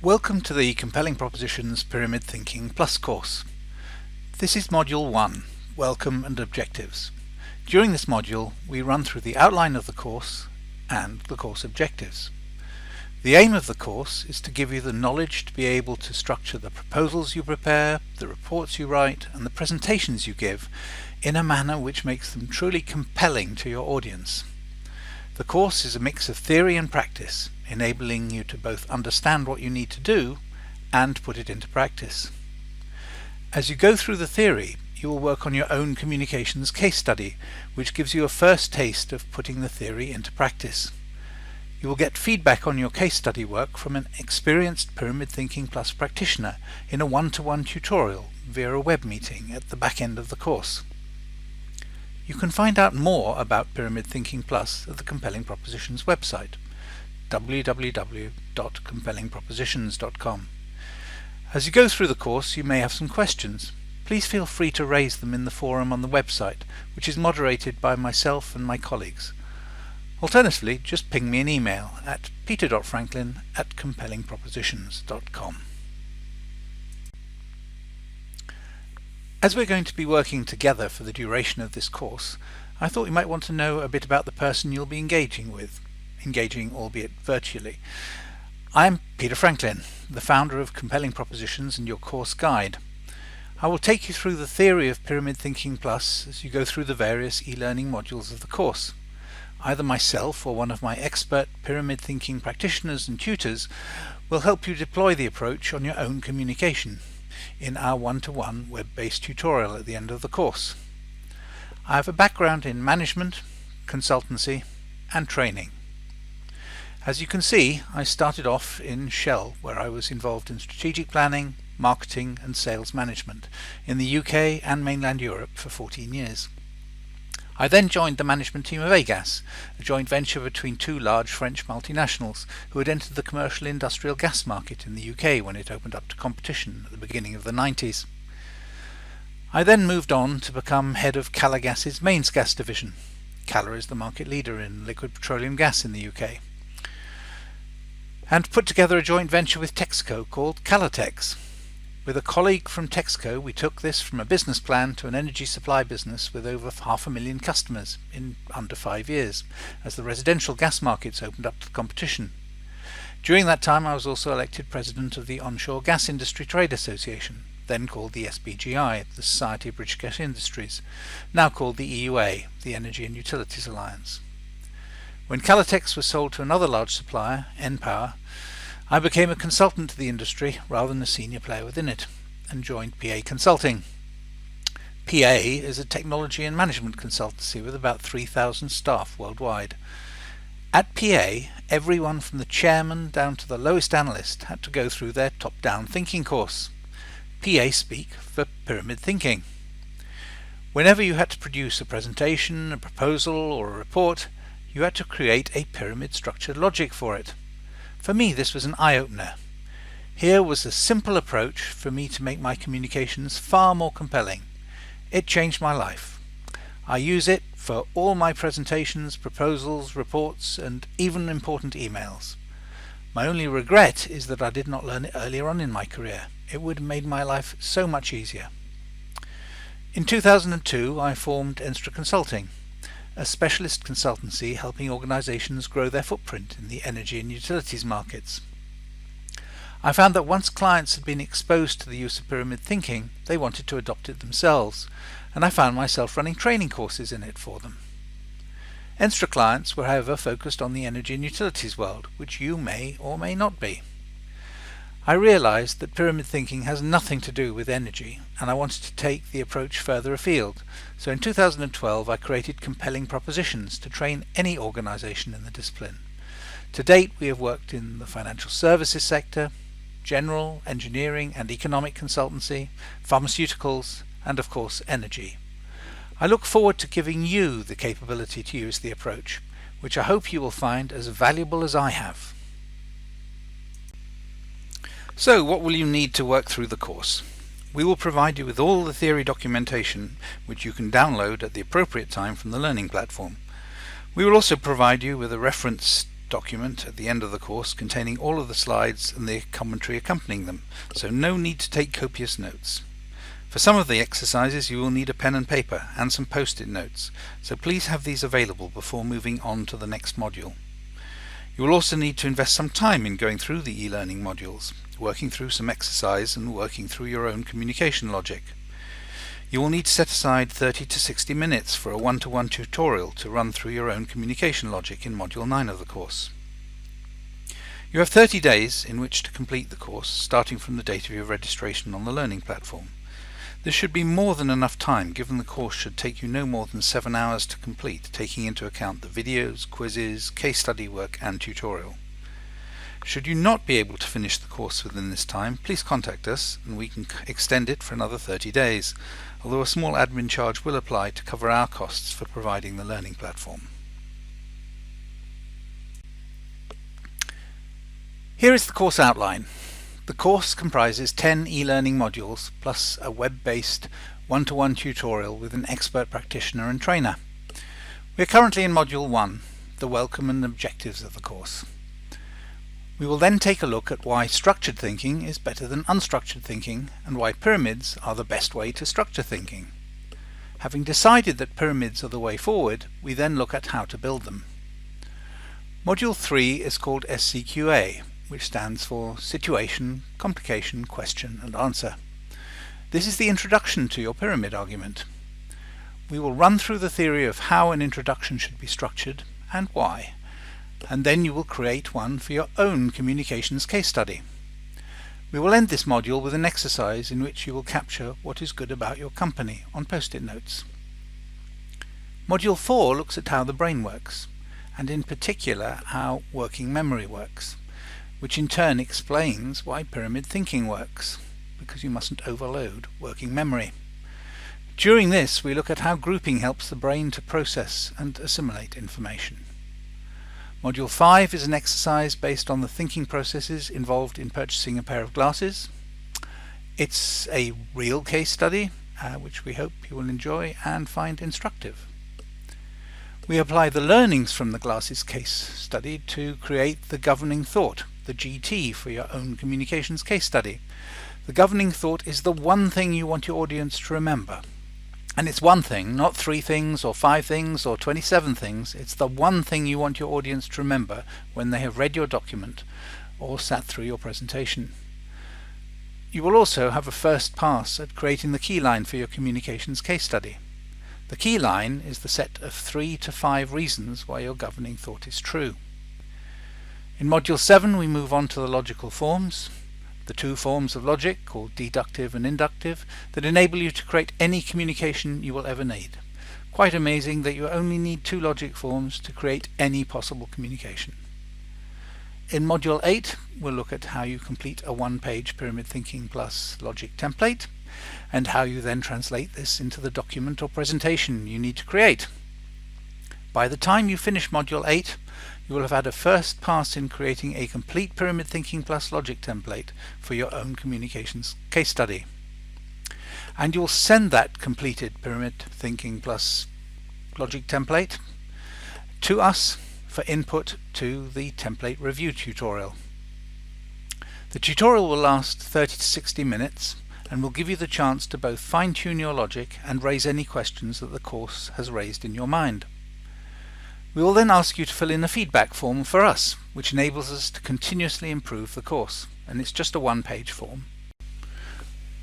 Welcome to the Compelling Propositions Pyramid Thinking Plus course. This is Module 1, Welcome and Objectives. During this module, we run through the outline of the course and the course objectives. The aim of the course is to give you the knowledge to be able to structure the proposals you prepare, the reports you write, and the presentations you give in a manner which makes them truly compelling to your audience. The course is a mix of theory and practice, enabling you to both understand what you need to do and put it into practice. As you go through the theory, you will work on your own communications case study, which gives you a first taste of putting the theory into practice. You will get feedback on your case study work from an experienced Pyramid Thinking Plus practitioner in a one-to-one tutorial via a web meeting at the back end of the course. You can find out more about Pyramid Thinking Plus at the Compelling Propositions website, www.compellingpropositions.com. As you go through the course, you may have some questions. Please feel free to raise them in the forum on the website, which is moderated by myself and my colleagues. Alternatively, just ping me an email at peter.franklin@compellingpropositions.com. As we're going to be working together for the duration of this course, I thought you might want to know a bit about the person you'll be engaging with, albeit virtually. I'm Peter Franklin, the founder of Compelling Propositions and your course guide. I will take you through the theory of Pyramid Thinking Plus as you go through the various e-learning modules of the course. Either myself or one of my expert pyramid thinking practitioners and tutors will help you deploy the approach on your own communication in our one-to-one web-based tutorial at the end of the course. I have a background in management, consultancy, and training. As you can see, I started off in Shell, where I was involved in strategic planning, marketing and sales management in the UK and mainland Europe for 14 years. I then joined the management team of Agas, a joint venture between two large French multinationals who had entered the commercial industrial gas market in the UK when it opened up to competition at the beginning of the 90s. I then moved on to become head of Calagas's mains gas division. Cala is the market leader in liquid petroleum gas in the UK. And put together a joint venture with Texaco called Calatex. With a colleague from Texaco, we took this from a business plan to an energy supply business with over 500,000 customers in under 5 years, as the residential gas markets opened up to the competition. During that time, I was also elected president of the Onshore Gas Industry Trade Association, then called the SBGI, the Society of British Gas Industries, now called the EUA, the Energy and Utilities Alliance. When Calatex was sold to another large supplier, npower, I became a consultant to the industry rather than a senior player within it, and joined PA Consulting. PA is a technology and management consultancy with about 3,000 staff worldwide. At PA, everyone from the chairman down to the lowest analyst had to go through their top-down thinking course. PA speak for pyramid thinking. Whenever you had to produce a presentation, a proposal, or a report, you had to create a pyramid structured logic for it. For me, this was an eye-opener. Here was a simple approach for me to make my communications far more compelling. It changed my life. I use it for all my presentations, proposals, reports, and even important emails. My only regret is that I did not learn it earlier on in my career. It would have made my life so much easier. In 2002, I formed Enstra Consulting, a specialist consultancy helping organizations grow their footprint in the energy and utilities markets. I found that once clients had been exposed to the use of pyramid thinking, they wanted to adopt it themselves, and I found myself running training courses in it for them. Enstra clients were, however, focused on the energy and utilities world, which you may or may not be. I realized that pyramid thinking has nothing to do with energy, and I wanted to take the approach further afield. So in 2012 I created Compelling Propositions to train any organization in the discipline. To date we have worked in the financial services sector, general, engineering and economic consultancy, pharmaceuticals, and of course energy. I look forward to giving you the capability to use the approach, which I hope you will find as valuable as I have. So what will you need to work through the course? We will provide you with all the theory documentation which you can download at the appropriate time from the learning platform. We will also provide you with a reference document at the end of the course containing all of the slides and the commentary accompanying them, so no need to take copious notes. For some of the exercises you will need a pen and paper and some post-it notes, so please have these available before moving on to the next module. You will also need to invest some time in going through the e-learning modules, working through some exercise and working through your own communication logic. You will need to set aside 30 to 60 minutes for a one-to-one tutorial to run through your own communication logic in Module 9 of the course. You have 30 days in which to complete the course, starting from the date of your registration on the learning platform. This should be more than enough time, given the course should take you no more than 7 hours to complete, taking into account the videos, quizzes, case study work and tutorial. Should you not be able to finish the course within this time, please contact us and we can extend it for another 30 days, although a small admin charge will apply to cover our costs for providing the learning platform. Here is the course outline. The course comprises 10 e-learning modules plus a web-based one-to-one tutorial with an expert practitioner and trainer. We are currently in Module 1, the welcome and objectives of the course. We will then take a look at why structured thinking is better than unstructured thinking and why pyramids are the best way to structure thinking. Having decided that pyramids are the way forward, we then look at how to build them. Module 3 is called SCQA, which stands for Situation, Complication, Question and Answer. This is the introduction to your pyramid argument. We will run through the theory of how an introduction should be structured and why, and then you will create one for your own communications case study. We will end this module with an exercise in which you will capture what is good about your company on post-it notes. Module 4 looks at how the brain works, and in particular how working memory works, which in turn explains why pyramid thinking works, because you mustn't overload working memory. During this, we look at how grouping helps the brain to process and assimilate information. Module 5 is an exercise based on the thinking processes involved in purchasing a pair of glasses. It's a real case study, which we hope you will enjoy and find instructive. We apply the learnings from the glasses case study to create the governing thought, the GT, for your own communications case study. The governing thought is the one thing you want your audience to remember. And it's one thing, not 3 things or 5 things or 27 things. It's the one thing you want your audience to remember when they have read your document or sat through your presentation. You will also have a first pass at creating the key line for your communications case study. The key line is the set of 3 to 5 reasons why your governing thought is true. In Module 7 we move on to the logical forms, the 2 forms of logic called deductive and inductive that enable you to create any communication you will ever need. Quite amazing that you only need 2 logic forms to create any possible communication. In Module 8 we'll look at how you complete a 1-page pyramid thinking plus logic template and how you then translate this into the document or presentation you need to create. By the time you finish Module 8, you will have had a first pass in creating a complete pyramid thinking plus logic template for your own communications case study. And you will send that completed pyramid thinking plus logic template to us for input to the template review tutorial. The tutorial will last 30 to 60 minutes and will give you the chance to both fine-tune your logic and raise any questions that the course has raised in your mind. We will then ask you to fill in a feedback form for us, which enables us to continuously improve the course, and it's just a 1-page form.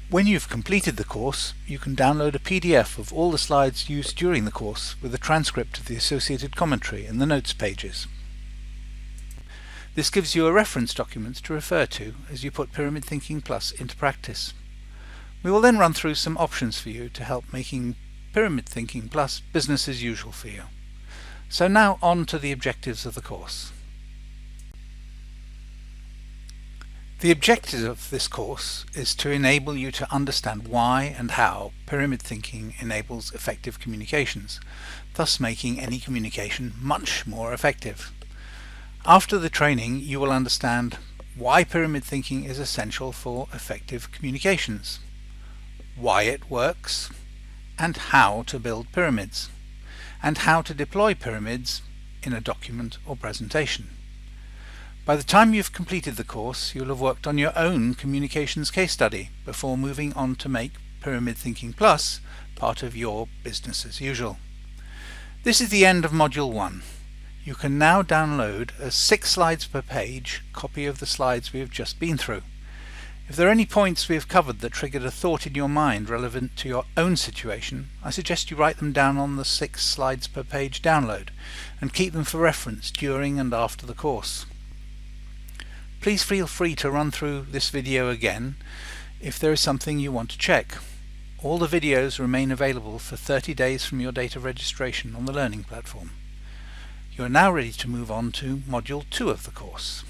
When you've completed the course, you can download a PDF of all the slides used during the course with a transcript of the associated commentary and the notes pages. This gives you a reference document to refer to as you put Pyramid Thinking Plus into practice. We will then run through some options for you to help making Pyramid Thinking Plus business as usual for you. So now on to the objectives of the course. The objective of this course is to enable you to understand why and how pyramid thinking enables effective communications, thus making any communication much more effective. After the training, you will understand why pyramid thinking is essential for effective communications, why it works, and how to build pyramids, and how to deploy pyramids in a document or presentation. By the time you've completed the course, you'll have worked on your own communications case study before moving on to make Pyramid Thinking Plus part of your business as usual. This is the end of Module 1. You can now download a 6 slides per page copy of the slides we have just been through. If there are any points we have covered that triggered a thought in your mind relevant to your own situation, I suggest you write them down on the 6 slides per page download and keep them for reference during and after the course. Please feel free to run through this video again if there is something you want to check. All the videos remain available for 30 days from your date of registration on the learning platform. You are now ready to move on to Module 2 of the course.